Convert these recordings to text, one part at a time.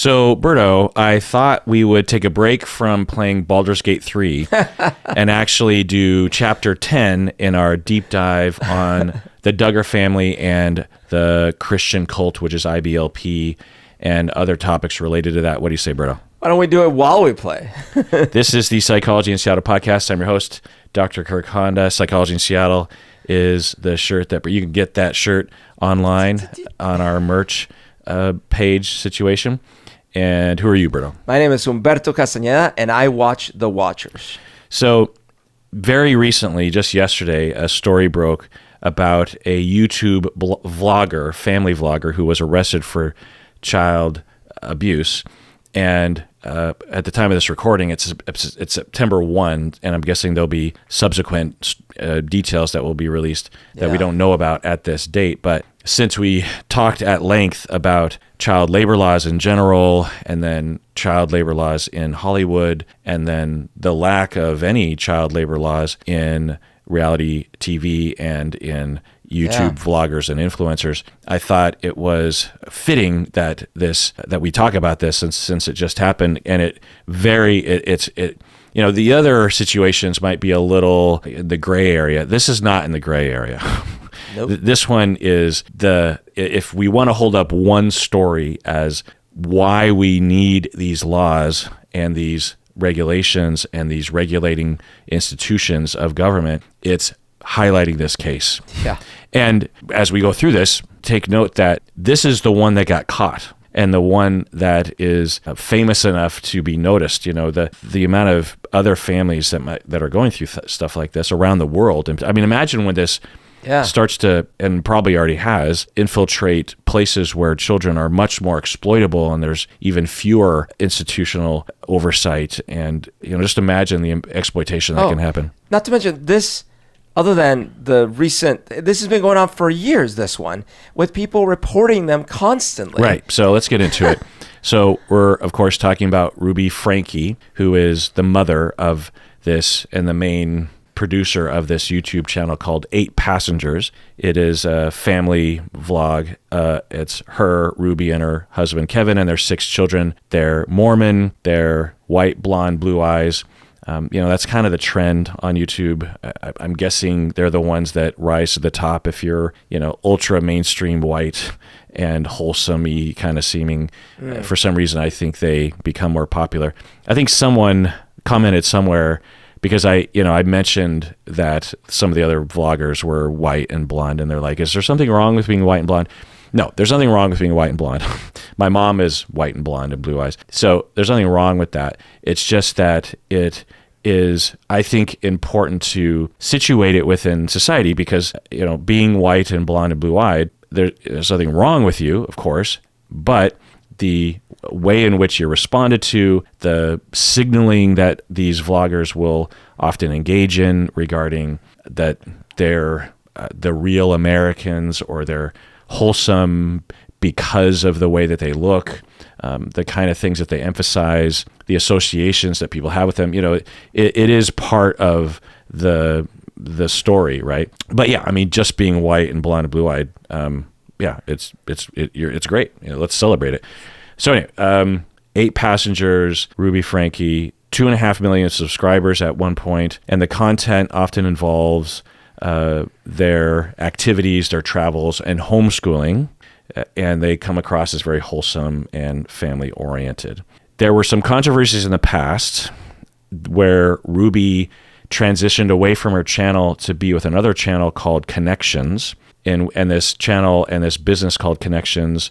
So, Berto, I thought we would take a break from playing Baldur's Gate 3 and actually do Chapter 10 in our deep dive on the Duggar family and the Christian cult, which is IBLP, and other topics related to that. What do you say, Berto? Why don't we do it while we play? This is the Psychology in Seattle podcast. I'm your host, Dr. Kirk Honda. Psychology in Seattle is the shirt that you can get that shirt online on our merch page situation. And who are you, Berto? My name is Humberto Castañeda, and I watch The Watchers. So very recently, just yesterday, a story broke about a YouTube vlogger, family vlogger, who was arrested for child abuse. And at the time of this recording, it's September 1, and I'm guessing there'll be subsequent details that will be released that we don't know about at this date. But since we talked at length about child labor laws in general, and then child labor laws in Hollywood, and then the lack of any child labor laws in reality TV and in YouTube vloggers and influencers, I thought it was fitting that we talk about this since it just happened, and it's the other situations might be a little in the gray area. This is not in the gray area. Nope. This one is if we want to hold up one story as why we need these laws and these regulations and these regulating institutions of government, it's highlighting this case. Yeah. And as we go through this, take note that this is the one that got caught and the one that is famous enough to be noticed. You know, the amount of other families that are going through stuff like this around the world. And I mean, imagine when this starts to, and probably already has, infiltrate places where children are much more exploitable and there's even fewer institutional oversight. And, just imagine the exploitation that can happen. Not to mention this, other than this has been going on for years, this one, with people reporting them constantly. Right. So let's get into it. So we're, of course, talking about Ruby Franke, who is the mother of this and the main producer of this YouTube channel called 8 Passengers. It is a family vlog. It's her, Ruby, and her husband, Kevin, and their 6 children. They're Mormon. They're white, blonde, blue eyes. That's kind of the trend on YouTube. I'm guessing they're the ones that rise to the top if you're, ultra mainstream white and wholesome-y kind of seeming. For some reason, I think they become more popular. I think someone commented somewhere, because I mentioned that some of the other vloggers were white and blonde, and they're like, is there something wrong with being white and blonde? No, there's nothing wrong with being white and blonde. My mom is white and blonde and blue eyes. So there's nothing wrong with that. It's just that it is, I think, important to situate it within society because, being white and blonde and blue eyed, there's nothing wrong with you, of course, but the way in which you're responded to, the signaling that these vloggers will often engage in regarding that they're the real Americans or they're wholesome because of the way that they look, the kind of things that they emphasize, the associations that people have with them, it is part of the story, right? But yeah, I mean, just being white and blonde and blue-eyed, it's great. Let's celebrate it. So anyway, 8 Passengers, Ruby Franke, 2.5 million subscribers at one point, and the content often involves their activities, their travels, and homeschooling, and they come across as very wholesome and family-oriented. There were some controversies in the past where Ruby transitioned away from her channel to be with another channel called Connections, and this channel and this business called Connections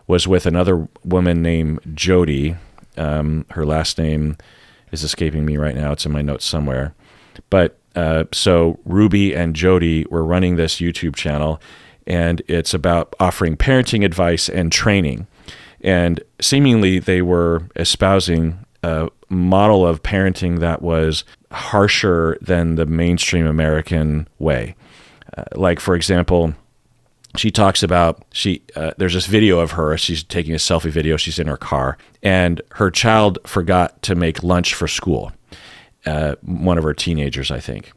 was with another woman named Jody. Her last name is escaping me right now. It's in my notes somewhere. But so Ruby and Jody were running this YouTube channel, and it's about offering parenting advice and training. And seemingly they were espousing a model of parenting that was harsher than the mainstream American way. Like, for example, she talks about, there's this video of her, she's taking a selfie video, she's in her car, and her child forgot to make lunch for school. One of her teenagers, I think.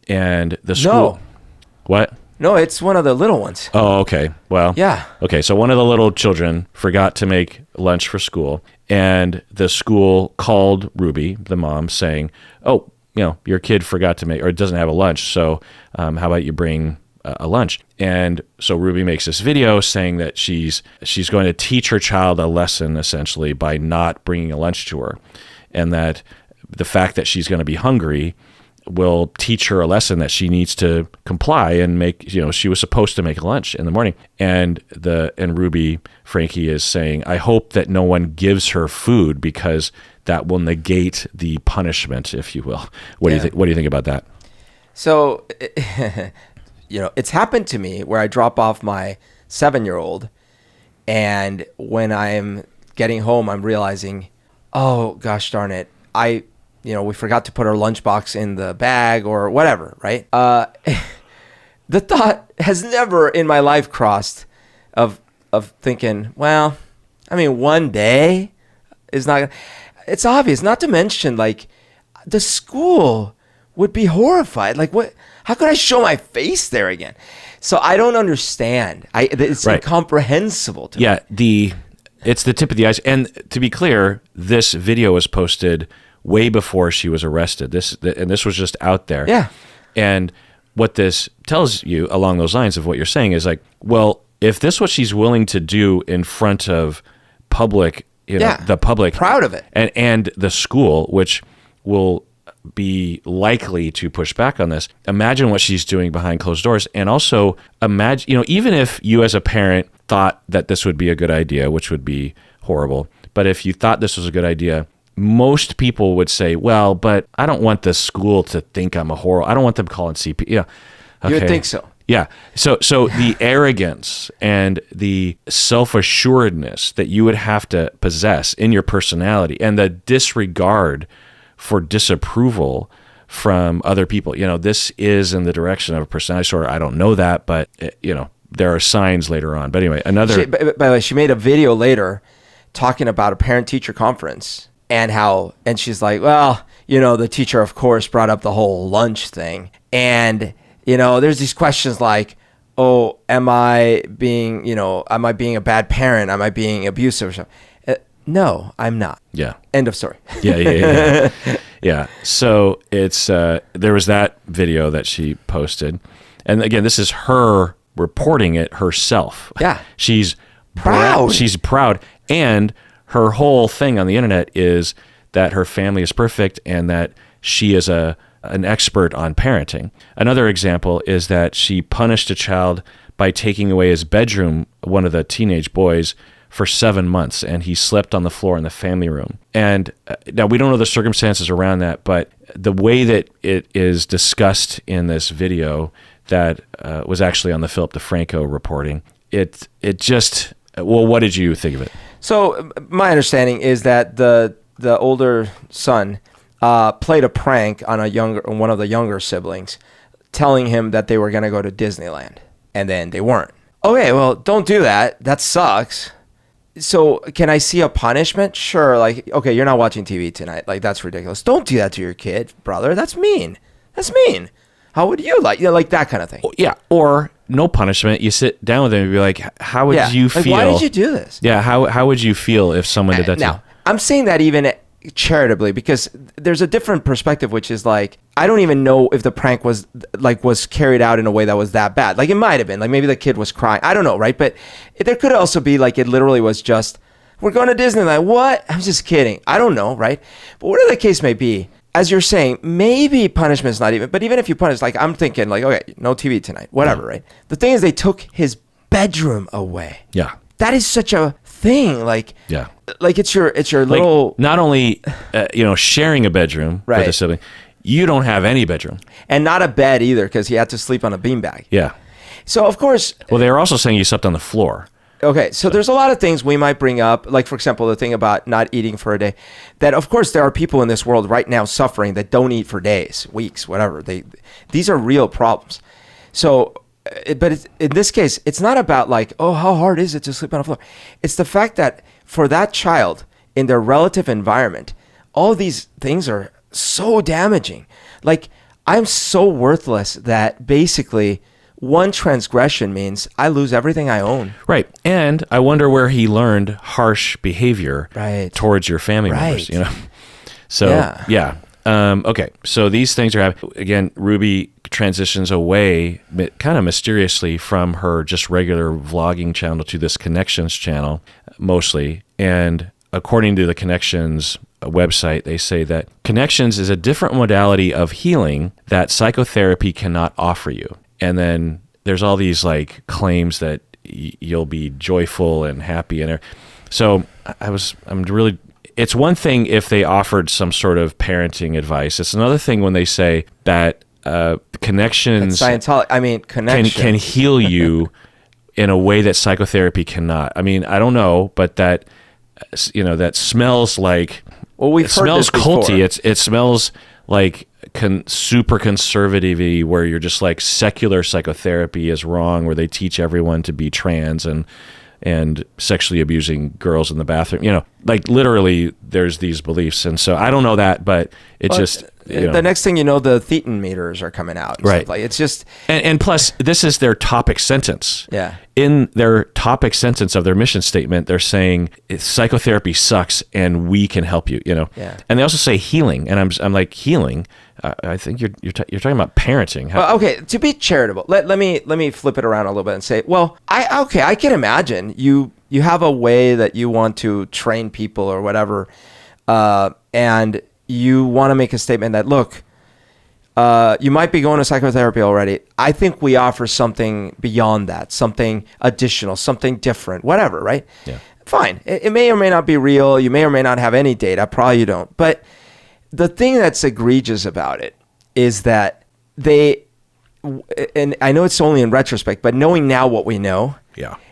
And the school... No. What? No, it's one of the little ones. Oh, okay. Well, Yeah. Okay, so one of the little children forgot to make lunch for school, and the school called Ruby, the mom, saying, "Oh, your kid forgot to make, or doesn't have a lunch. So, how about you bring a lunch?" And so Ruby makes this video saying that she's going to teach her child a lesson, essentially, by not bringing a lunch to her, and that the fact that she's going to be hungry will teach her a lesson that she needs to comply and make. She was supposed to make lunch in the morning, and Ruby Franke is saying, "I hope that no one gives her food because that will negate the punishment, if you will." What do you think? What do you think about that? So, it's happened to me where I drop off my 7-year-old, and when I'm getting home, I'm realizing, oh gosh darn it, we forgot to put our lunchbox in the bag or whatever, right? The thought has never in my life crossed of thinking, well, I mean, one day is not. It's obvious. Not to mention, like, the school would be horrified. Like, what? How could I show my face there again? So I don't understand. It's incomprehensible to me. Yeah, it's the tip of the ice. And to be clear, this video was posted way before she was arrested. This was just out there. Yeah. And what this tells you along those lines of what you're saying is like, well, if this is what she's willing to do in front of public, the public, proud of it, and the school, which will be likely to push back on this, imagine what she's doing behind closed doors. And also imagine, even if you as a parent thought that this would be a good idea, which would be horrible, but if you thought this was a good idea, most people would say, well, but I don't want the school to think I'm a horrible. I don't want them calling CP. Yeah. Okay. You would think so. Yeah. So the arrogance and the self-assuredness that you would have to possess in your personality, and the disregard for disapproval from other people. This is in the direction of a personality disorder. I don't know that, but there are signs later on. But anyway, by the way, she made a video later talking about a parent-teacher conference. And she's like, well, the teacher, of course, brought up the whole lunch thing. And, there's these questions like, oh, am I being a bad parent? Am I being abusive or something? No, I'm not. Yeah. End of story. Yeah. Yeah. So it's, there was that video that she posted. And again, this is her reporting it herself. Yeah. She's proud. She's proud. And her whole thing on the internet is that her family is perfect and that she is an expert on parenting. Another example is that she punished a child by taking away his bedroom, one of the teenage boys, for 7 months, and he slept on the floor in the family room. And now we don't know the circumstances around that, but the way that it is discussed in this video that was actually on the Philip DeFranco reporting, it just, well, what did you think of it? So my understanding is that the older son played a prank on one of the younger siblings, telling him that they were going to go to Disneyland, and then they weren't. Okay, well, don't do that. That sucks. So can I see a punishment? Sure. Like, okay, you're not watching TV tonight. Like, that's ridiculous. Don't do that to your kid, brother. That's mean. That's mean. How would you like, like that kind of thing? Yeah. Or no punishment. You sit down with them and be like, how would you feel? Why did you do this? Yeah. How would you feel if someone did that to you? Now, I'm saying that even charitably, because there's a different perspective, which is like, I don't even know if the prank was carried out in a way that was that bad. Like, it might have been, like, maybe the kid was crying. I don't know, right? But there could also be like, it literally was just, we're going to Disneyland. What? I'm just kidding. I don't know, right? But whatever the case may be, as you're saying, maybe punishment is not even, but even if you punish, like, I'm thinking like, okay, no TV tonight, whatever, right? The thing is, they took his bedroom away. Yeah. That is such a thing. Like, yeah. Like, it's your little, not only, sharing a bedroom with a sibling, you don't have any bedroom. And not a bed either, because he had to sleep on a beanbag. Yeah. So, of course. Well, they were also saying you slept on the floor. Okay, so there's a lot of things we might bring up, like, for example, the thing about not eating for a day, that, of course, there are people in this world right now suffering that don't eat for days, weeks, whatever. These are real problems. So, but in this case, it's not about like, oh, how hard is it to sleep on the floor? It's the fact that for that child in their relative environment, all these things are so damaging. Like, I'm so worthless that basically one transgression means I lose everything I own. Right. And I wonder where he learned harsh behavior towards your family members, you know? So, yeah. Okay. So these things are happening. Again, Ruby transitions away kind of mysteriously from her just regular vlogging channel to this Connections channel, mostly. And according to the Connections website, they say that Connections is a different modality of healing that psychotherapy cannot offer you. And then there's all these like claims that you'll be joyful and happy. And so I'm really, it's one thing if they offered some sort of parenting advice. It's another thing when they say that Connections can heal you in a way that psychotherapy cannot. I mean, I don't know, but that, you know, that smells like, it smells culty. Before. It smells like super conservative-y, where you're just like secular psychotherapy is wrong, where they teach everyone to be trans and sexually abusing girls in the bathroom. You know, like literally there's these beliefs. And so I don't know that, but the next thing you know, the thetan meters are coming out. Right. Like it's just, and plus this is their topic sentence. Yeah. In their topic sentence of their mission statement, they're saying psychotherapy sucks and we can help you, you know? Yeah. And they also say healing. And I'm like, healing? I think you're talking about parenting. Well, okay, to be charitable, let me flip it around a little bit and say, well, I can imagine you have a way that you want to train people or whatever, and you want to make a statement that, look, you might be going to psychotherapy already. I think we offer something beyond that, something additional, something different, whatever, right? Yeah. Fine. It may or may not be real. You may or may not have any data. Probably you don't. But the thing that's egregious about it is that and I know it's only in retrospect, but knowing now what we know,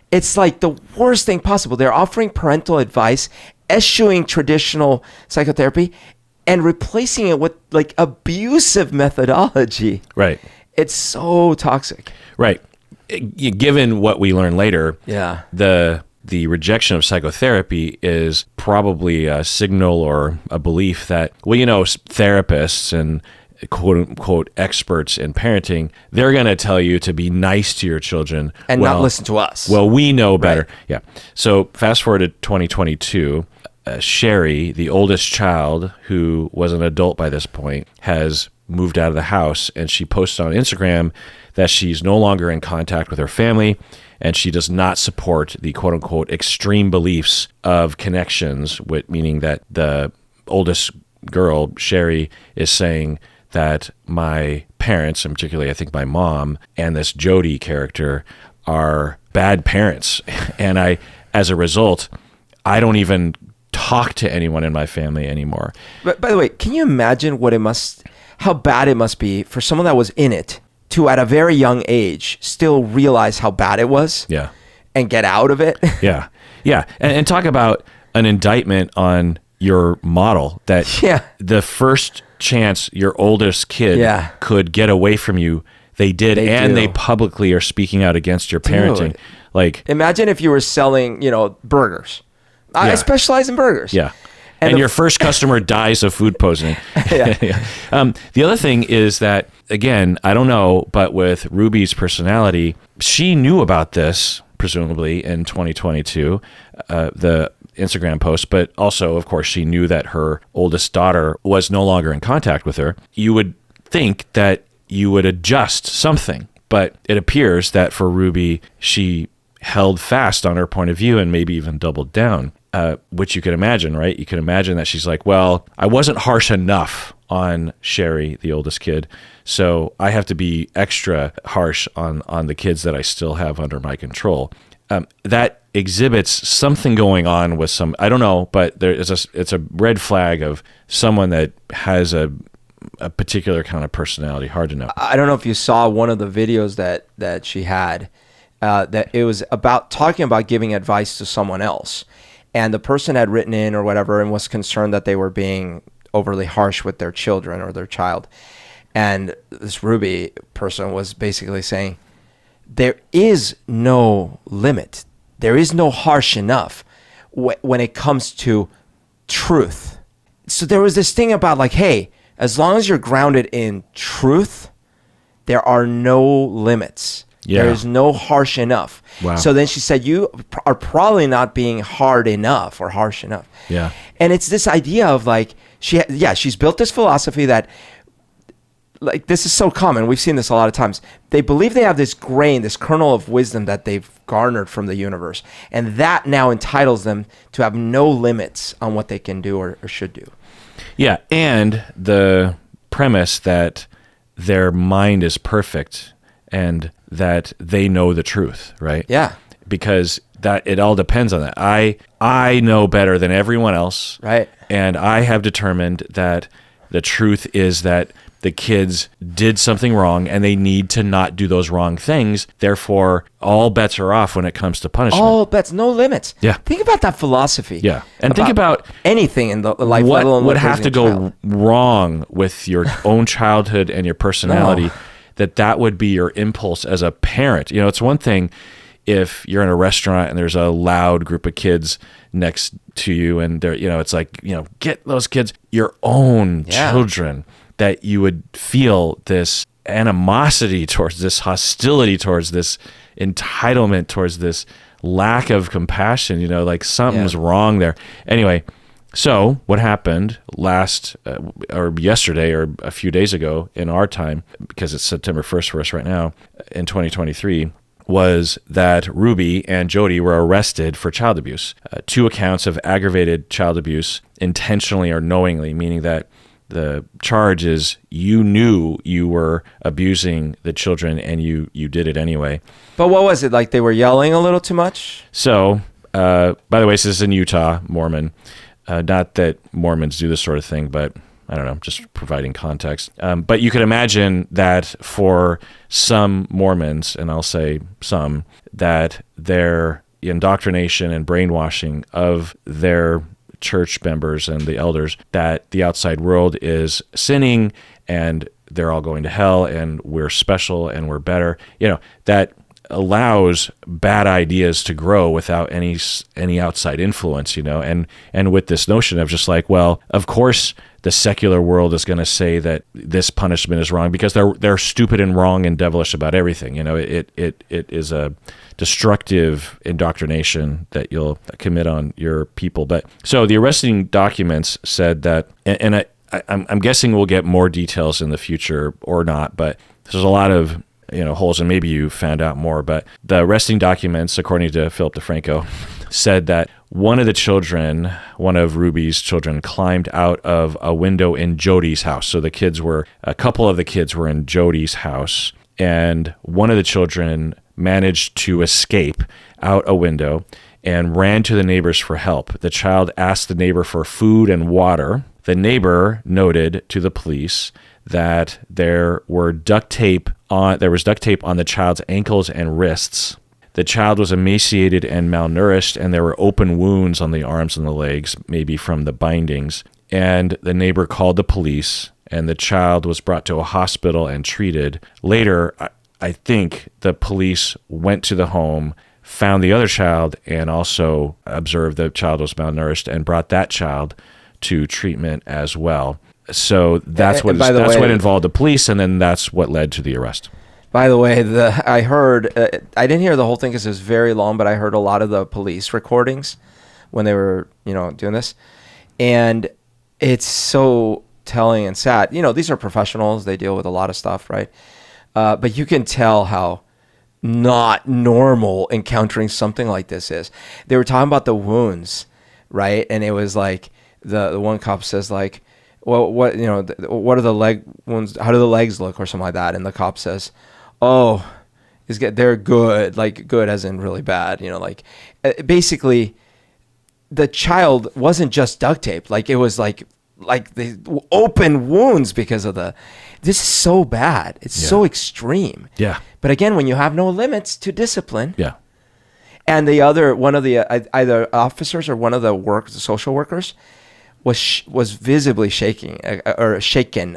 it's like the worst thing possible. They're offering parental advice, eschewing traditional psychotherapy, and replacing it with like abusive methodology. Right. It's so toxic. Right. Given what we learn later, the rejection of psychotherapy is probably a signal or a belief that, well, you know, therapists and quote unquote experts in parenting, they're going to tell you to be nice to your children and not listen to us. Well, we know better. Right. Yeah. So fast forward to 2022, Sherry, the oldest child, who was an adult by this point, has moved out of the house, and she posted on Instagram that she's no longer in contact with her family, and she does not support the quote-unquote extreme beliefs of Connections, meaning that the oldest girl, Sherry, is saying that my parents, and particularly I think my mom, and this Jody character are bad parents. And as a result, I don't even talk to anyone in my family anymore. But by the way, can you imagine how bad it must be for someone that was in it to, at a very young age, still realize how bad it was? Yeah. And get out of it? Yeah. Yeah. And talk about an indictment on your model that the first chance your oldest kid could get away from you, they did, they publicly are speaking out against your parenting. Dude. Like, imagine if you were selling, burgers. I specialize in burgers. Yeah. And your first customer dies of food poisoning. The other thing is that, again, I don't know, but with Ruby's personality, she knew about this, presumably, in 2022, the Instagram post, but also, of course, she knew that her oldest daughter was no longer in contact with her. You would think that you would adjust something, but it appears that for Ruby, she held fast on her point of view and maybe even doubled down. Which you can imagine, right? You can imagine that she's like, well, I wasn't harsh enough on Sherry, the oldest kid, so I have to be extra harsh on the kids that I still have under my control. That exhibits something going on with some, I don't know, but it's a red flag of someone that has a particular kind of personality. Hard to know. I don't know if you saw one of the videos that she had, that it was talking about giving advice to someone else. And the person had written in or whatever and was concerned that they were being overly harsh with their children or their child. And this Ruby person was basically saying, there is no limit. There is no harsh enough when it comes to truth. So there was this thing about like, hey, as long as you're grounded in truth, there are no limits. Yeah. There is no harsh enough. Wow. So then she said, you are probably not being hard enough or harsh enough. Yeah. And it's this idea of like, she's built this philosophy that, like, this is so common. We've seen this a lot of times. They believe they have this grain, this kernel of wisdom that they've garnered from the universe. And that now entitles them to have no limits on what they can do or should do. Yeah. And the premise that their mind is perfect and that they know the truth, right? Yeah. Because that it all depends on that. I know better than everyone else. Right. And I have determined that the truth is that the kids did something wrong and they need to not do those wrong things. Therefore, all bets are off when it comes to punishment. All bets, no limits. Yeah. Think about that philosophy. Yeah. And think about anything in the life, what let alone would have to go child. wrong with your own childhood and your personality, that would be your impulse as a parent. You know, it's one thing if you're in a restaurant and there's a loud group of kids next to you and they're, you know, it's like, you know, get those kids, your own children, that you would feel this animosity towards, this hostility towards, this entitlement towards, this lack of compassion, you know, like something's wrong there. Anyway, so what happened or yesterday or a few days ago in our time, because it's September 1st for us right now in 2023, was that Ruby and Jody were arrested for child abuse. 2 accounts of aggravated child abuse intentionally or knowingly, meaning that the charge is you knew you were abusing the children and you did it anyway. But what was it? Like they were yelling a little too much? So, by the way, this is in Utah, Mormon. Not that Mormons do this sort of thing, but I don't know, just providing context. But you could imagine that for some Mormons, and I'll say some, that their indoctrination and brainwashing of their church members and the elders, that the outside world is sinning and they're all going to hell and we're special and we're better, you know, that allows bad ideas to grow without any outside influence, you know, and with this notion of just like, well, of course the secular world is going to say that this punishment is wrong because they're stupid and wrong and devilish about everything, you know. It is a destructive indoctrination that you'll commit on your people. But so the arresting documents said that, and I'm guessing we'll get more details in the future or not, but there's a lot of, you know, holes, and maybe you found out more, but the arresting documents, according to Philip DeFranco, said that one of Ruby's children climbed out of a window in Jody's house. So a couple of the kids were in Jody's house, and one of the children managed to escape out a window and ran to the neighbors for help. The child asked the neighbor for food and water. The neighbor noted to the police that there was duct tape on the child's ankles and wrists. The child was emaciated and malnourished, and there were open wounds on the arms and the legs, maybe from the bindings. And the neighbor called the police, and the child was brought to a hospital and treated. Later, I think the police went to the home, found the other child, and also observed the child was malnourished and brought that child to treatment as well. So that's what involved the police, and then that's what led to the arrest. By the way, I heard, I didn't hear the whole thing because it was very long, but I heard a lot of the police recordings when they were, you know, doing this. And it's so telling and sad. You know, these are professionals. They deal with a lot of stuff, right? But you can tell how not normal encountering something like this is. They were talking about the wounds, right? And it was like, the one cop says like, well, what are the leg wounds? How do the legs look, or something like that? And the cop says, "Oh, they're good, like good as in really bad." You know, like basically, the child wasn't just duct tape; like it was like the open wounds because of this is so bad. It's so extreme. Yeah. But again, when you have no limits to discipline. Yeah. And one of the either officers or one of the social workers was visibly shaken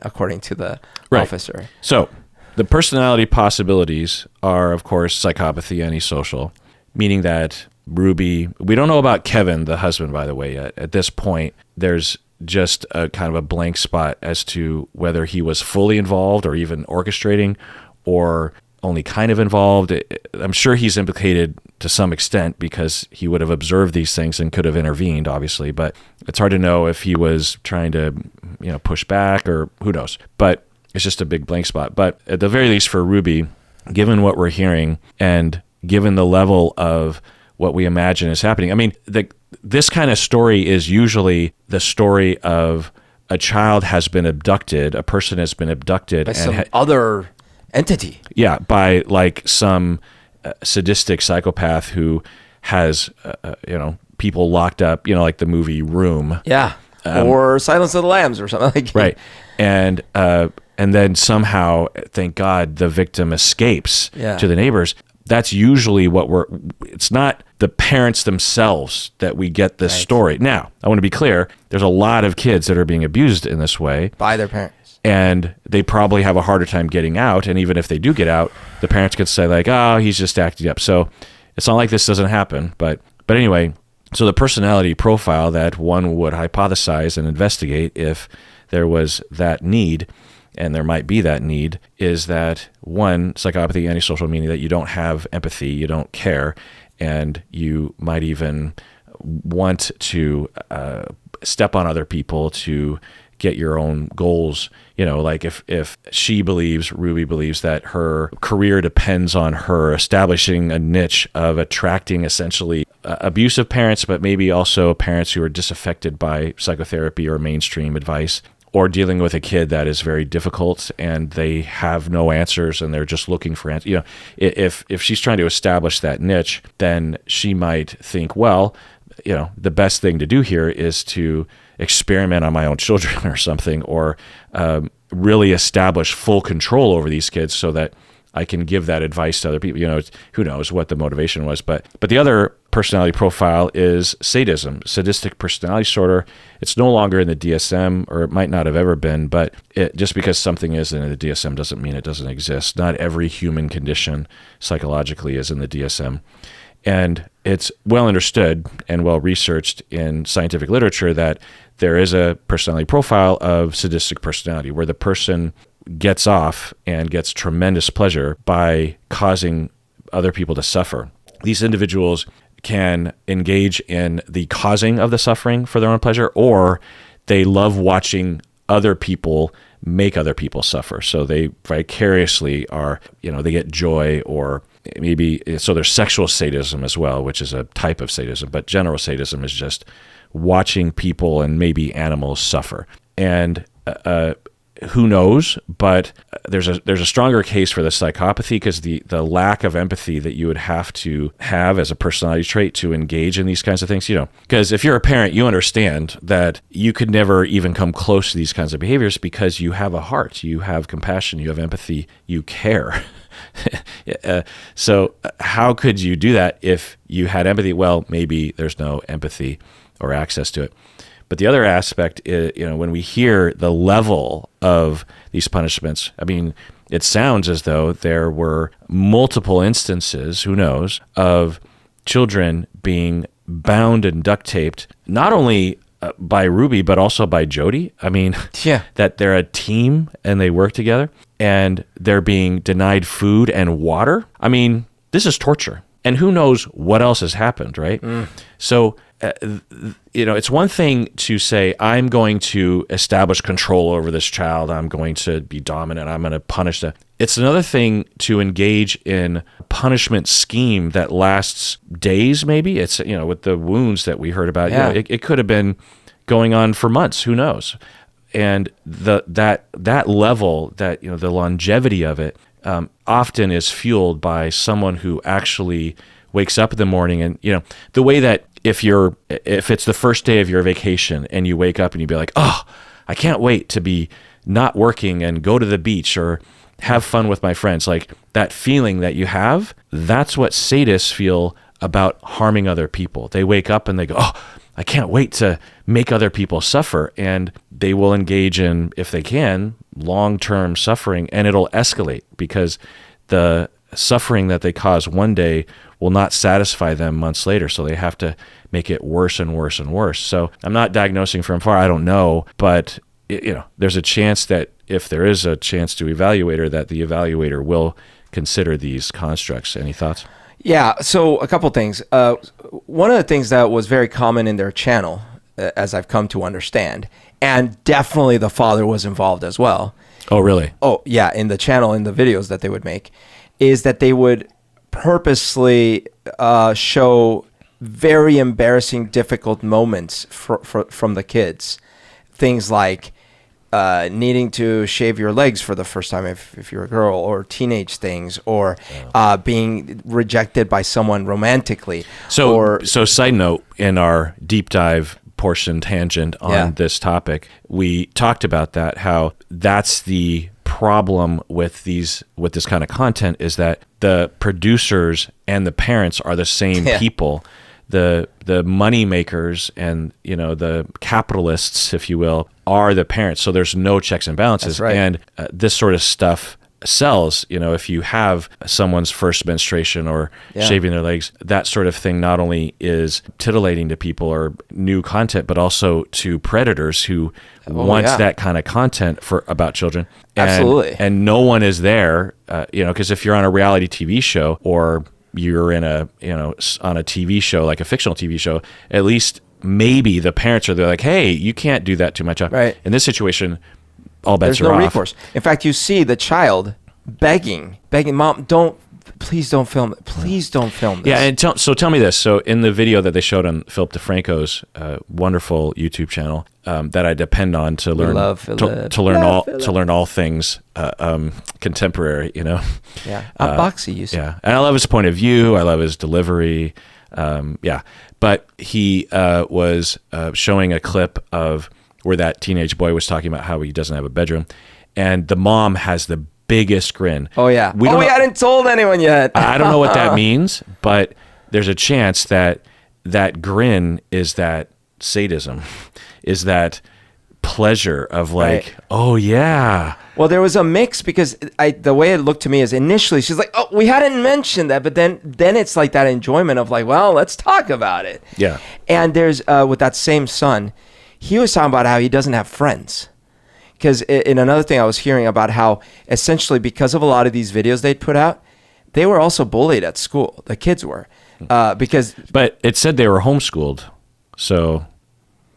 according to the officer. So the personality possibilities are, of course, psychopathy, antisocial, meaning that Ruby, we don't know about Kevin, the husband, by the way, yet. At this point, there's just a kind of a blank spot as to whether he was fully involved or even orchestrating, or only kind of involved. I'm sure he's implicated to some extent because he would have observed these things and could have intervened, obviously. But it's hard to know if he was trying to, push back or who knows. But it's just a big blank spot. But at the very least for Ruby, given what we're hearing and given the level of what we imagine is happening, I mean, this kind of story is usually the story of a child has been abducted, a person has been abducted. By some other entity. Yeah, by like some sadistic psychopath who has, people locked up, like the movie Room. Yeah, or Silence of the Lambs or something like that. Right, and then somehow, thank God, the victim escapes to the neighbors. That's usually it's not the parents themselves that we get this story. Now, I want to be clear, there's a lot of kids that are being abused in this way. By their parents. And they probably have a harder time getting out. And even if they do get out, the parents could say like, oh, he's just acting up. So it's not like this doesn't happen. But anyway, so the personality profile that one would hypothesize and investigate if there was that need, and there might be that need, is that one, psychopathy, antisocial, meaning that you don't have empathy, you don't care, and you might even want to step on other people to get your own goals. Like if Ruby believes that her career depends on her establishing a niche of attracting essentially abusive parents, but maybe also parents who are disaffected by psychotherapy or mainstream advice, or dealing with a kid that is very difficult and they have no answers and they're just looking for answers. If she's trying to establish that niche, then she might think, well, the best thing to do here is to experiment on my own children or something, or really establish full control over these kids so that I can give that advice to other people. Who knows what the motivation was. But the other personality profile is sadism, sadistic personality disorder. It's no longer in the DSM, or it might not have ever been, but just because something is in the DSM doesn't mean it doesn't exist. Not every human condition psychologically is in the DSM. And it's well understood and well researched in scientific literature that there is a personality profile of sadistic personality where the person gets off and gets tremendous pleasure by causing other people to suffer. These individuals can engage in the causing of the suffering for their own pleasure, or they love watching other people make other people suffer. So they vicariously are, they get joy, or maybe, so there's sexual sadism as well, which is a type of sadism, but general sadism is just watching people and maybe animals suffer. And who knows, but there's a stronger case for the psychopathy because the lack of empathy that you would have to have as a personality trait to engage in these kinds of things, because if you're a parent, you understand that you could never even come close to these kinds of behaviors because you have a heart, you have compassion, you have empathy, you care. So how could you do that if you had empathy? Well, maybe there's no empathy or access to it. But the other aspect is, when we hear the level of these punishments, I mean, it sounds as though there were multiple instances, who knows, of children being bound and duct taped, not only by Ruby, but also by Jody. I mean, that they're a team and they work together, and they're being denied food and water. I mean, this is torture. And who knows what else has happened, right? So, it's one thing to say, I'm going to establish control over this child. I'm going to be dominant. I'm going to punish them. It's another thing to engage in a punishment scheme that lasts days, maybe. It's, with the wounds that we heard about, it could have been going on for months. Who knows? And that level, that, the longevity of it, often is fueled by someone who actually wakes up in the morning and, the way that if it's the first day of your vacation and you wake up and you'd be like, oh, I can't wait to be not working and go to the beach or have fun with my friends. Like that feeling that you have, that's what sadists feel about harming other people. They wake up and they go, oh, I can't wait to make other people suffer. And they will engage in, if they can, long-term suffering, and it'll escalate because the suffering that they cause one day will not satisfy them months later. So they have to make it worse and worse and worse. So I'm not diagnosing from far. I don't know. But, there's a chance that if there is a chance to evaluate her, that the evaluator will consider these constructs. Any thoughts? Yeah, so a couple things. One of the things that was very common in their channel, as I've come to understand, and definitely the father was involved as well. Oh, really? Oh, yeah, in the channel, in the videos that they would make, is that they would purposely show very embarrassing, difficult moments from the kids. Things like needing to shave your legs for the first time if you're a girl, or teenage things, or being rejected by someone romantically. So side note, in our deep dive portion tangent on this topic, we talked about that, how that's the problem with this kind of content, is that the producers and the parents are the same people. The money makers and the capitalists, if you will, are the parents. So there's no checks and balances. That's right. And this sort of stuff sells. If you have someone's first menstruation or shaving their legs, that sort of thing not only is titillating to people or new content, but also to predators who want that kind of content about children. Absolutely. And no one is there, because if you're on a reality TV show, or you're in on a TV show, like a fictional TV show, at least maybe the parents are there like, hey, you can't do that to my child. Right. In this situation, all bets There's are no off. recourse. In fact, you see the child begging, Mom, please don't film it. Please don't film this. Yeah, and tell me this. So in the video that they showed on Philip DeFranco's wonderful YouTube channel, that I depend on to learn to learn all things contemporary, Yeah, boxy, you see. Yeah, and I love his point of view. I love his delivery. But he was showing a clip of where that teenage boy was talking about how he doesn't have a bedroom, and the mom has the biggest grin. Oh yeah. We hadn't told anyone yet. I don't know what that means, but there's a chance that grin is that sadism, is that pleasure of like, oh yeah. Well, there was a mix, because the way it looked to me is initially she's like, oh, we hadn't mentioned that, but then it's like that enjoyment of like, well, let's talk about it. Yeah. And there's with that same son, he was talking about how he doesn't have friends. Because in another thing I was hearing about how essentially because of a lot of these videos they'd put out, they were also bullied at school. The kids were. But it said they were homeschooled. So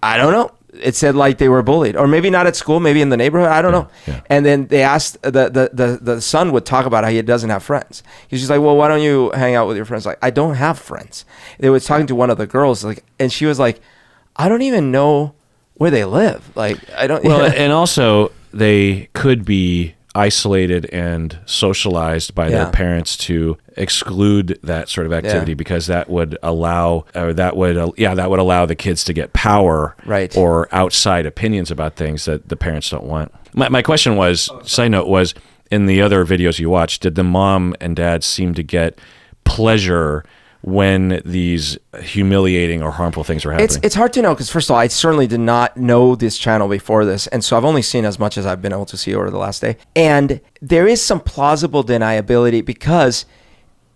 I don't know. It said like they were bullied, or maybe not at school, maybe in the neighborhood. I don't know. Yeah. And then they asked, the son would talk about how he doesn't have friends. He's just like, well, why don't you hang out with your friends? Like, I don't have friends. They were talking to one of the girls, like, and she was like, I don't even know where they live. Like, I don't. Well, and also they could be isolated and socialized by their parents to exclude that sort of activity, because that would allow the kids to get power, right, or outside opinions about things that the parents don't want. My question was, side note was, in the other videos you watched, did the mom and dad seem to get pleasure when these humiliating or harmful things were happening? It's hard to know, because first of all, I certainly did not know this channel before this, and so I've only seen as much as I've been able to see over the last day. And there is some plausible deniability, because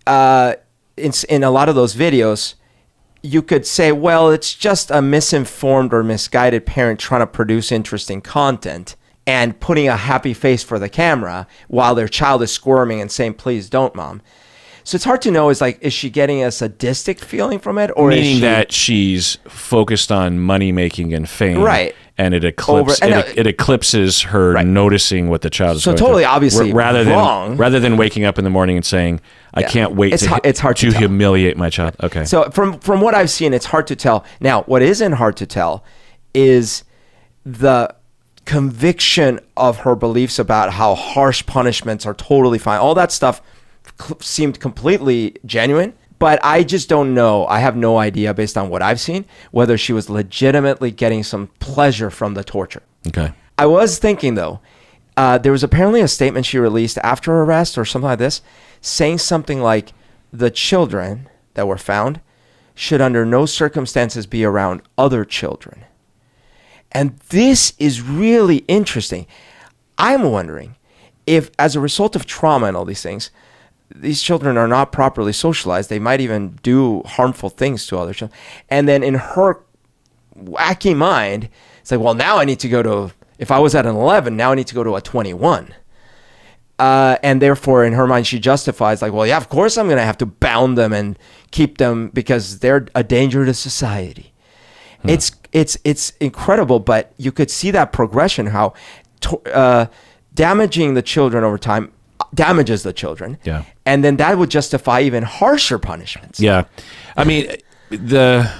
in a lot of those videos, you could say, well, it's just a misinformed or misguided parent trying to produce interesting content and putting a happy face for the camera while their child is squirming and saying, please don't, Mom. So it's hard to know, is she getting a sadistic feeling from it? Or meaning that she's focused on money making and fame. Right. And it eclipses her noticing what the child is so going totally through. Obviously wrong. Rather than waking up in the morning and saying, I can't wait it's hard to humiliate my child. Okay. So from what I've seen, it's hard to tell. Now, what isn't hard to tell is the conviction of her beliefs about how harsh punishments are totally fine. All that stuff seemed completely genuine, but I just don't know. I have no idea, based on what I've seen, whether she was legitimately getting some pleasure from the torture. Okay. I was thinking, though, there was apparently a statement she released after her arrest or something like this, saying something like, the children that were found should under no circumstances be around other children. And this is really interesting. I'm wondering if, as a result of trauma and all these things, these children are not properly socialized. They might even do harmful things to other children. And then in her wacky mind, it's like, well, now I need to go to, if I was at an 11, now I need to go to a 21. And therefore, in her mind, she justifies like, well, yeah, of course I'm going to have to bound them and keep them because they're a danger to society. It's incredible, but you could see that progression, how damaging the children over time damages the children. Yeah. And then that would justify even harsher punishments. Yeah. I mean, the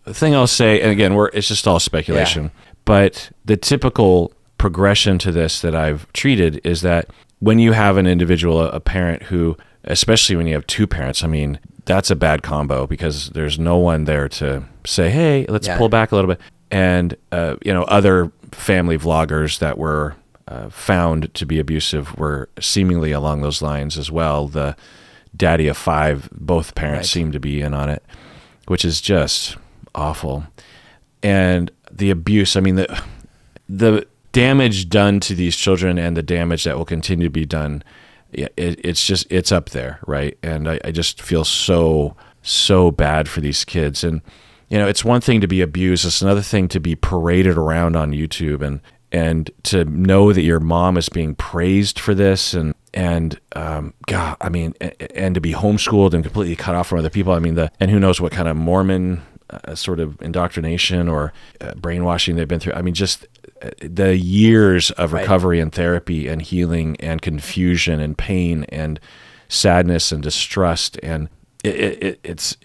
thing I'll say, and again, it's just all speculation, but the typical progression to this that I've treated is that when you have an individual, a parent who, especially when you have two parents, I mean, that's a bad combo because there's no one there to say, hey, let's pull back a little bit. And, other family vloggers that were found to be abusive were seemingly along those lines as well. The daddy of 5, both parents seem to be in on it, which is just awful. And the abuse, I mean, the damage done to these children and the damage that will continue to be done, it's up there, right? And I just feel so bad for these kids. And it's one thing to be abused, it's another thing to be paraded around on YouTube and to know that your mom is being praised for this, and God, I mean, and to be homeschooled and completely cut off from other people. I mean, and who knows what kind of Mormon sort of indoctrination or brainwashing they've been through. I mean, just the years of recovery and therapy and healing and confusion and pain and sadness and distrust, and it's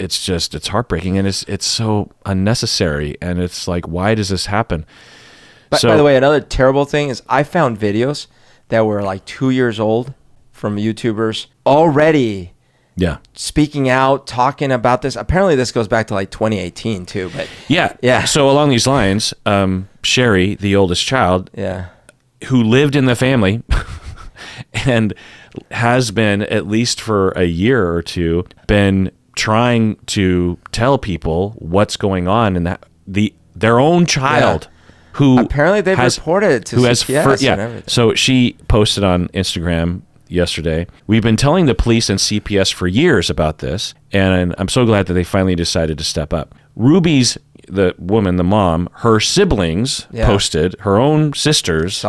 heartbreaking, and it's so unnecessary, and it's like, why does this happen? But by the way, another terrible thing is I found videos that were like 2 years old from YouTubers already speaking out, talking about this. Apparently this goes back to like 2018 too, but yeah. So along these lines, Sherry, the oldest child, who lived in the family and has been, at least for a year or two, been trying to tell people what's going on, and that their own child who apparently they've reported it to CPS and everything. So she posted on Instagram yesterday, "We've been telling the police and CPS for years about this, and I'm so glad that they finally decided to step up." Ruby's, the woman, the mom, her siblings posted, her own sisters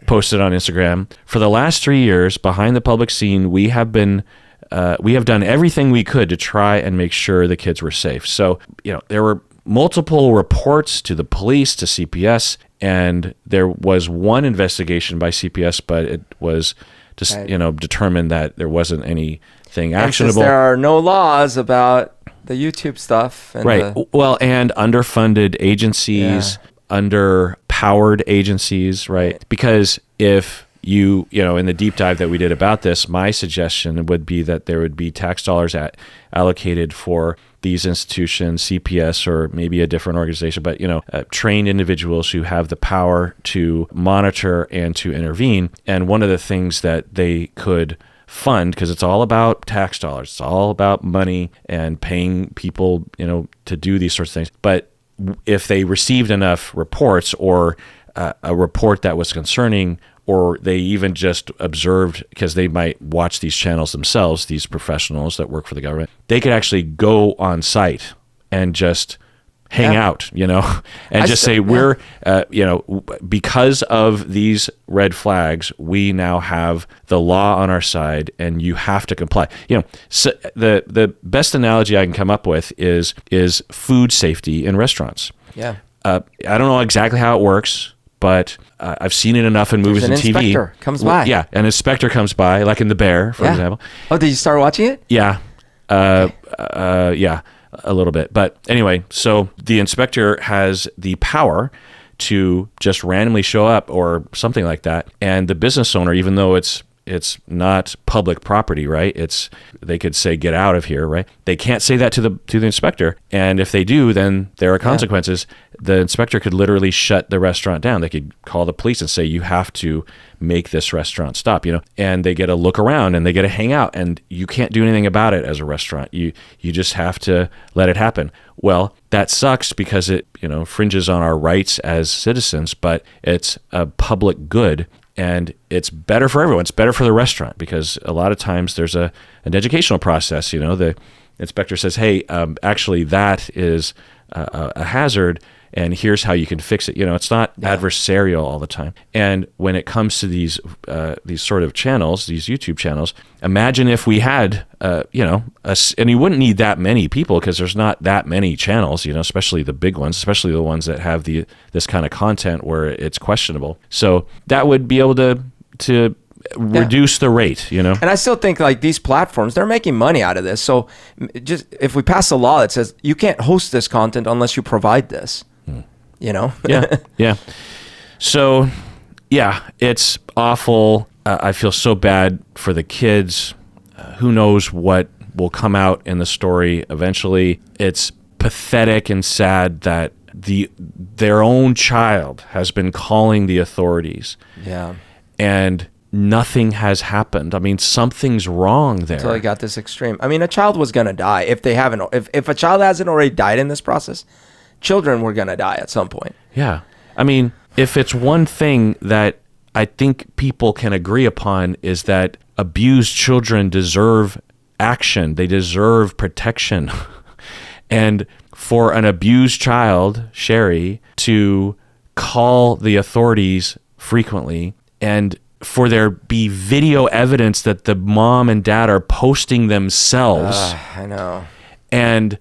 posted on Instagram, "For the last 3 years, behind the public scene, we have done everything we could to try and make sure the kids were safe." So, there were multiple reports to the police, to CPS, and there was one investigation by CPS, but it was just, determined that there wasn't anything actionable. There are no laws about the YouTube stuff. And and underfunded agencies, underpowered agencies, right? Because if you in the deep dive that we did about this, my suggestion would be that there would be tax dollars allocated for these institutions, CPS, or maybe a different organization, but trained individuals who have the power to monitor and to intervene. And one of the things that they could fund, because it's all about tax dollars, it's all about money and paying people, to do these sorts of things. But if they received enough reports, or a report that was concerning, or they even just observed, because they might watch these channels themselves, these professionals that work for the government, they could actually go on site and just hang out, and just say, we're, because of these red flags, we now have the law on our side and you have to comply. So the best analogy I can come up with is food safety in restaurants. Yeah. I don't know exactly how it works, but I've seen it enough in movies and TV. An inspector comes by. Yeah, an inspector comes by, like in The Bear, for example. Oh, did you start watching it? Yeah. A little bit. But anyway, so the inspector has the power to just randomly show up or something like that. And the business owner, even though it's not public property, right? They could say, get out of here, right? They can't say that to the inspector. And if they do, then there are consequences. The inspector could literally shut the restaurant down. They could call the police and say, you have to make this restaurant stop, and they get to look around and they get to hang out, and you can't do anything about it as a restaurant. You just have to let it happen. Well, that sucks because it, infringes on our rights as citizens, but it's a public good. And it's better for everyone. It's better for the restaurant, because a lot of times there's an educational process. The inspector says, hey, actually that is a hazard, and here's how you can fix it. It's not adversarial all the time. And when it comes to these sort of channels, these YouTube channels, imagine if we had, and you wouldn't need that many people because there's not that many channels, especially the big ones, especially the ones that have this kind of content where it's questionable. So that would be able to reduce the rate, And I still think like these platforms, they're making money out of this. So just if we pass a law that says you can't host this content unless you provide this, Yeah. So, it's awful. I feel so bad for the kids. Who knows what will come out in the story eventually. It's pathetic and sad that their own child has been calling the authorities. Yeah. And nothing has happened. I mean, something's wrong there. Until it got this extreme. I mean, a child was going to die if a child hasn't already died in this process. Children were going to die at some point. Yeah. I mean, if it's one thing that I think people can agree upon is that abused children deserve action. They deserve protection. And for an abused child, Sherry, to call the authorities frequently and for there be video evidence that the mom and dad are posting themselves. I know. And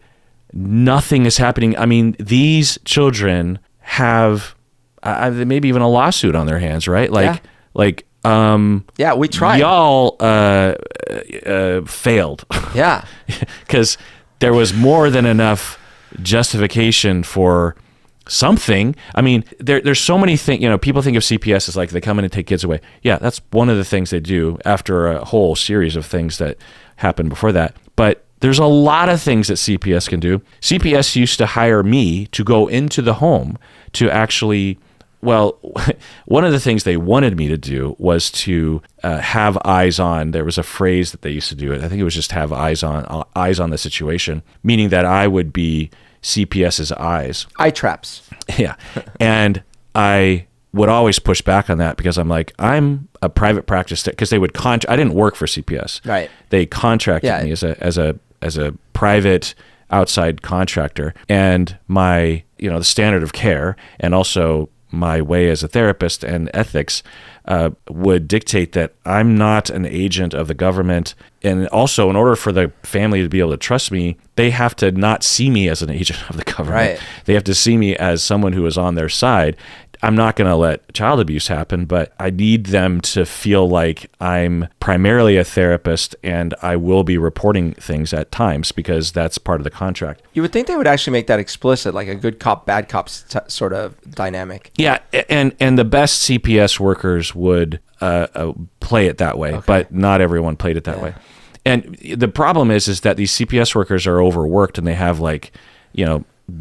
nothing is happening. I mean, these children have maybe even a lawsuit on their hands, right? We tried. Y'all failed. Yeah. Because there was more than enough justification for something. I mean, there's so many things, people think of CPS as like they come in and take kids away. Yeah, that's one of the things they do after a whole series of things that happened before that. But there's a lot of things that CPS can do. CPS used to hire me to go into the home to actually, one of the things they wanted me to do was to have eyes on. There was a phrase that they used to do. I think it was just have eyes on the situation, meaning that I would be CPS's eyes. Eye traps. Yeah. And I would always push back on that because I'm like, I'm a private practice, because they would I didn't work for CPS. Right. They contracted me as a private outside contractor, and my, the standard of care and also my way as a therapist and ethics would dictate that I'm not an agent of the government. And also, in order for the family to be able to trust me, they have to not see me as an agent of the government. Right. They have to see me as someone who is on their side. I'm not going to let child abuse happen, but I need them to feel like I'm primarily a therapist and I will be reporting things at times because that's part of the contract. You would think they would actually make that explicit, like a good cop, bad cop sort of dynamic. Yeah, and the best CPS workers would play it that way, but not everyone played it that way. And the problem is that these CPS workers are overworked and they have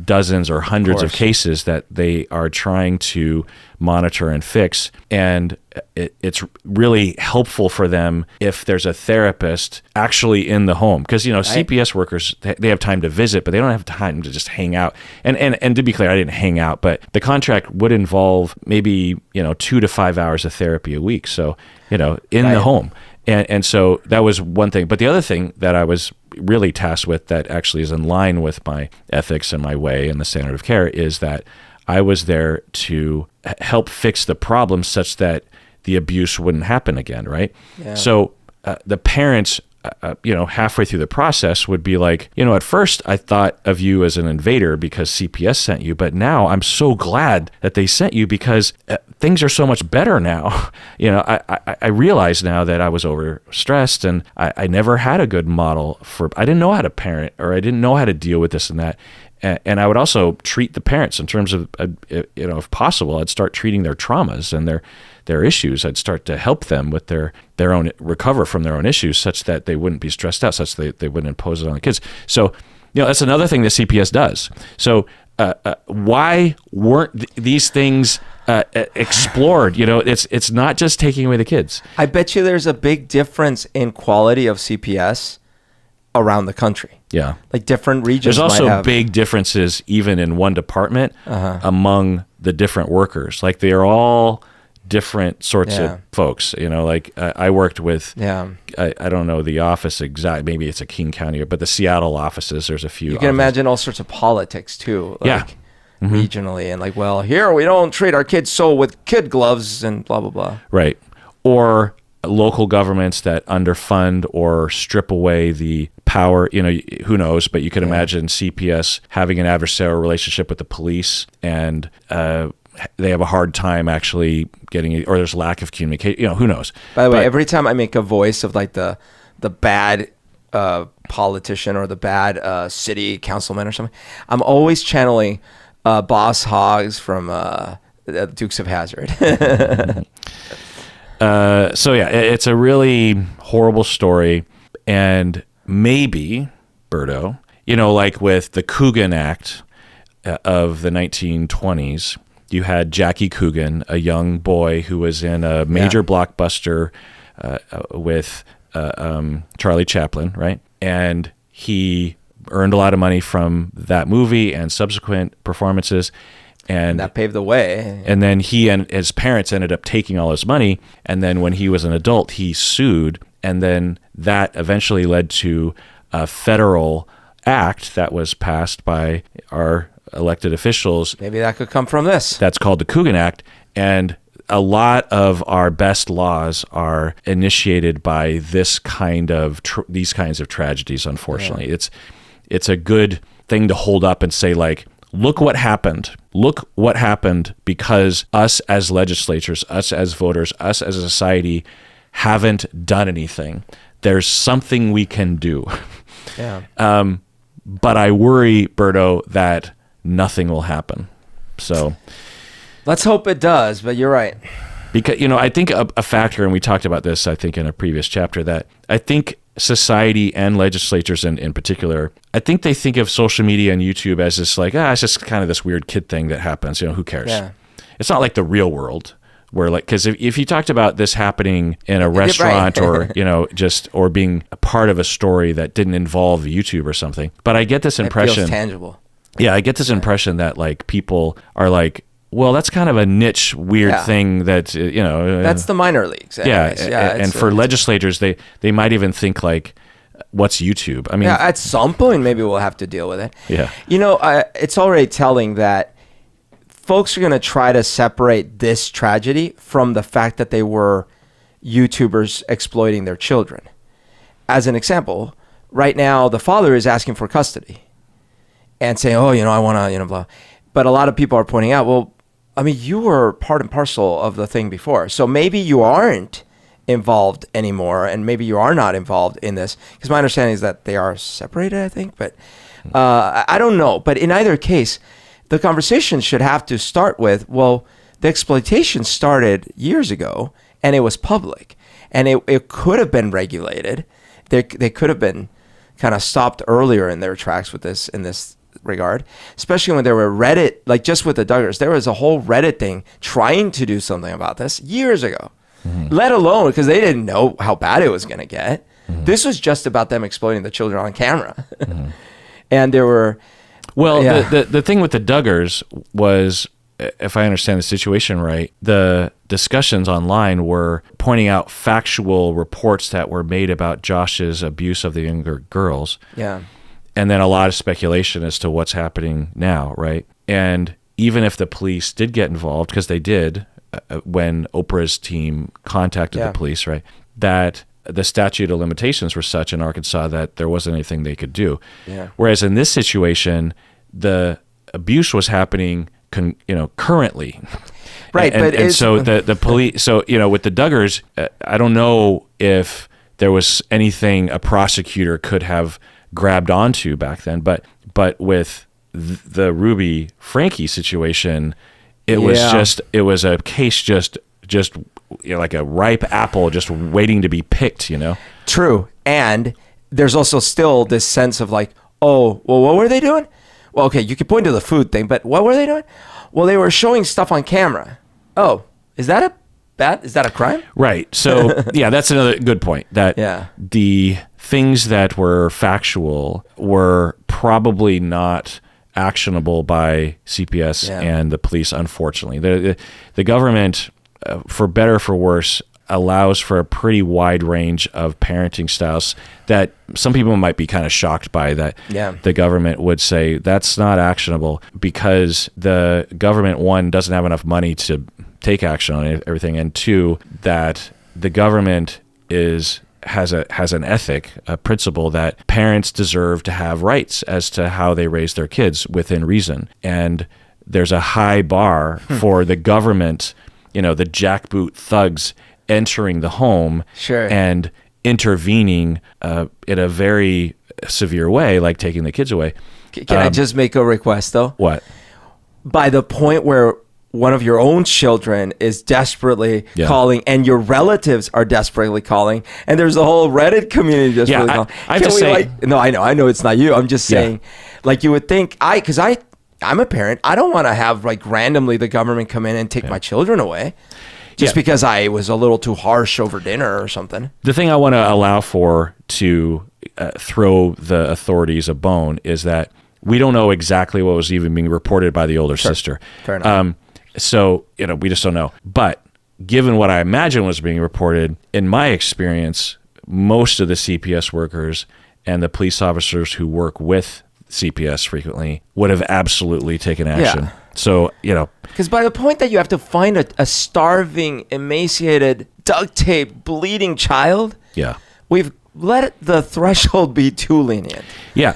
dozens or hundreds of cases that they are trying to monitor and fix. And it's really helpful for them if there's a therapist actually in the home. Because, CPS workers, they have time to visit, but they don't have time to just hang out. And to be clear, I didn't hang out, but the contract would involve maybe, 2 to 5 hours of therapy a week. So, in the home. And so that was one thing. But the other thing that I was really tasked with that actually is in line with my ethics and my way and the standard of care is that I was there to help fix the problem such that the abuse wouldn't happen again, right? Yeah. So the parents, halfway through the process would be like, at first I thought of you as an invader because CPS sent you, but now I'm so glad that they sent you because things are so much better now. I realize now that I was overstressed and I never had a good model I didn't know how to parent or I didn't know how to deal with this and that. And I would also treat the parents in terms of, if possible, I'd start treating their traumas and their issues. I'd start to help them with their own recover from their own issues such that they wouldn't be stressed out, such that they wouldn't impose it on the kids. So, that's another thing that CPS does. So why weren't these things explored? It's not just taking away the kids. I bet you there's a big difference in quality of CPS around the country. Yeah. Like different regions. There's also big differences even in one department among the different workers. Like they are all different sorts of folks. I worked with, I don't know the office exact, maybe it's a King County, but the Seattle offices, there's a few. You can imagine all sorts of politics too. Yeah. regionally, and like, well, here we don't treat our kids so with kid gloves and blah blah blah. Right. Or local governments that underfund or strip away the power, who knows, but you could imagine CPS having an adversarial relationship with the police, and they have a hard time actually getting, or there's lack of communication, who knows. By the way, every time I make a voice of like the bad politician or the bad city councilman or something, I'm always channeling Boss Hoggs from Dukes of Hazzard. So yeah, it's a really horrible story, and maybe, Berto, like with the Coogan Act of the 1920s, you had Jackie Coogan, a young boy who was in a major blockbuster with Charlie Chaplin, right? And he earned a lot of money from that movie and subsequent performances. And that paved the way. And then he and his parents ended up taking all his money. And then when he was an adult, he sued. And then that eventually led to a federal act that was passed by our elected officials. Maybe that could come from this. That's called the Coogan Act. And a lot of our best laws are initiated by this kind of these kinds of tragedies, unfortunately. Yeah. It's a good thing to hold up and say, like, look what happened. Look what happened because us as legislatures, us as voters, us as a society haven't done anything. There's something we can do. Yeah. But I worry, Berto, that nothing will happen. So let's hope it does, but you're right. Because, I think a factor, and we talked about this, I think, in a previous chapter, that I think society and legislatures in particular, I think they think of social media and YouTube as this like, it's just kind of this weird kid thing that happens, who cares? Yeah. It's not like the real world where, like, because if you talked about this happening in a restaurant or, or being a part of a story that didn't involve YouTube or something. But I get this impression. It feels tangible. Yeah, I get this impression that, like, people are like, well, that's kind of a niche, weird thing that, That's the minor leagues. Anyways. And for legislators, they might even think, like, what's YouTube? I mean, at some point, maybe we'll have to deal with it. Yeah. It's already telling that folks are going to try to separate this tragedy from the fact that they were YouTubers exploiting their children. As an example, right now, the father is asking for custody and saying, I want to, blah. But a lot of people are pointing out, well, I mean, you were part and parcel of the thing before. So maybe you aren't involved anymore, and maybe you are not involved in this. Because my understanding is that they are separated, I think. But I don't know. But in either case, the conversation should have to start with, well, the exploitation started years ago, and it was public. And it could have been regulated. They could have been kind of stopped earlier in their tracks with this in this regard, especially when there were Reddit, like just with the Duggars, there was a whole Reddit thing trying to do something about this years ago, let alone because they didn't know how bad it was going to get. This was just about them exploiting the children on camera. And there were... Well, the thing with the Duggars was, if I understand the situation right, the discussions online were pointing out factual reports that were made about Josh's abuse of the younger girls. Yeah. And then a lot of speculation as to what's happening now, right? And even if the police did get involved, because they did when Oprah's team contacted the police, right, that the statute of limitations were such in Arkansas that there wasn't anything they could do. Yeah. Whereas in this situation, the abuse was happening currently. Right. And so the police, so, with the Duggars, I don't know if there was anything a prosecutor could have grabbed onto back then, but with the Ruby Franke situation, it was a case just like a ripe apple just waiting to be picked. True. And there's also still this sense of like, oh, well, what were they doing? Well, okay, you could point to the food thing, but what were they doing? Well, they were showing stuff on camera. Oh, is that a crime? Right. So yeah, that's another good point, that the things that were factual were probably not actionable by CPS and the police, unfortunately. The government, for better or for worse, allows for a pretty wide range of parenting styles that some people might be kind of shocked by, that the government would say that's not actionable because the government, one, doesn't have enough money to take action on everything, and two, that the government has an ethic, a principle that parents deserve to have rights as to how they raise their kids within reason. And there's a high bar for the government, the jackboot thugs entering the home and intervening in a very severe way, like taking the kids away. Can I just make a request, though? What? By the point where one of your own children is desperately calling, and your relatives are desperately calling, and there's a whole Reddit community desperately calling. I have to say, no, I know it's not you. I'm just saying, like, you would think, because I'm a parent. I don't want to have like randomly the government come in and take my children away just because I was a little too harsh over dinner or something. The thing I want to allow for to throw the authorities a bone is that we don't know exactly what was even being reported by the older sister. Fair enough. So, we just don't know. But given what I imagine was being reported, in my experience, most of the CPS workers and the police officers who work with CPS frequently would have absolutely taken action. So, because by the point that you have to find a starving, emaciated, duct tape, bleeding child, we've let the threshold be too lenient. Yeah.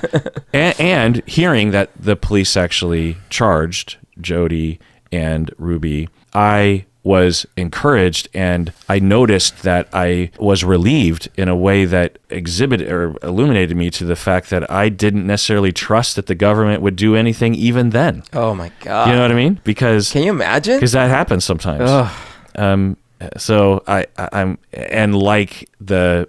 and hearing that the police actually charged Jody and Ruby, I was encouraged, and I noticed that I was relieved in a way that exhibited or illuminated me to the fact that I didn't necessarily trust that the government would do anything even then. Oh my God. You know what I mean? Because can you imagine? Because that happens sometimes. So I'm and like the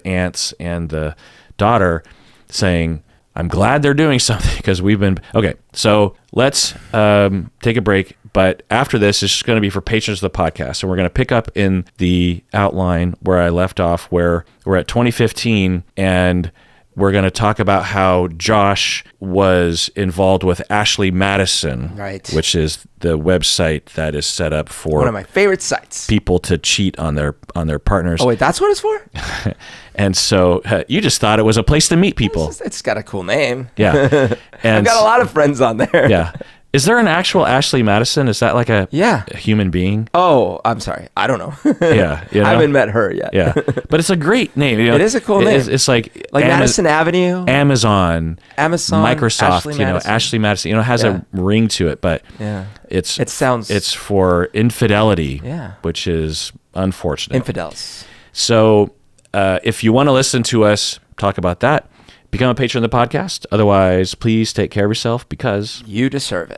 aunts and the daughter saying, I'm glad they're doing something because we've been... Okay, so let's take a break. But after this, it's just going to be for patrons of the podcast. And we're going to pick up in the outline where I left off, where we're at 2015. And we're going to talk about how Josh was involved with Ashley Madison, which is the website that is set up for... one of my favorite sites. ...people to cheat on their partners. Oh, wait, that's what it's for? And so you just thought it was a place to meet people. It's got a cool name. Yeah. And I've got a lot of friends on there. Yeah. Is there an actual Ashley Madison? Is that like a human being? Oh, I'm sorry. I don't know. Yeah. I haven't met her yet. Yeah. But it's a great name. It is a cool name. It's like Madison Avenue. Amazon, Ashley Microsoft, Madison. Ashley Madison. It has a ring to it, but it's for infidelity, which is unfortunate. Infidels. So if you want to listen to us talk about that, become a patron of the podcast. Otherwise, please take care of yourself because you deserve it.